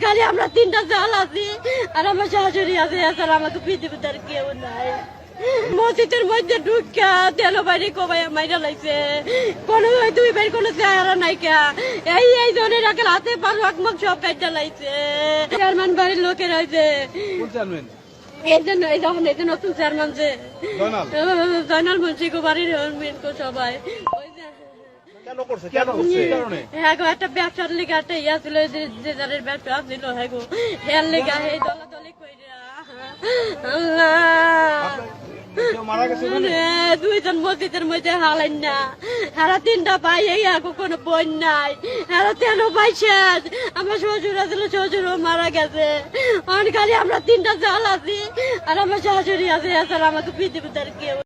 খালি আমরা তিনটা জাল আছি আর আমার শাশুড়ি আছে, এছাড়া আমাকে পৃথিবীতে আর কেউ নাই। মসজিদের মধ্যে ঢুকা তেল বাইরে কবাই মাইরা লাইছে, কোনো দুই ভাই কোনো চেহারা নাই কা, এই জনের আগে হাতে পারো একমক সব কাজটা লাইছে। চেয়ারম্যান বাড়ির লোকের হয়েছে এই জন্য, এই যখন এই যে নতুন চেয়ারম্যান যে জয়নাল মুন্সি বাড়ির সবাই একটা ব্যবসার লিগে একটা ইয়া ছিল, যে যাদের ব্যবসা ছিল হ্যাগো হেয়ার লিগা এই দলাদলি কইরা দুইজন মসজিদের মধ্যে হালাইন না, হারা তিনটা ভাই এই আগো কোনো বোন নাই, হারা 13 ভাই শেষ। আমার শ্বশুর আসলে শ্বশুরও মারা গেছে, অনেক খালি আমরা তিনটা জাল আছি আর আমার শাশুড়ি আছে, এছাড়া আমাকে পৃথিবীতে আর কেউ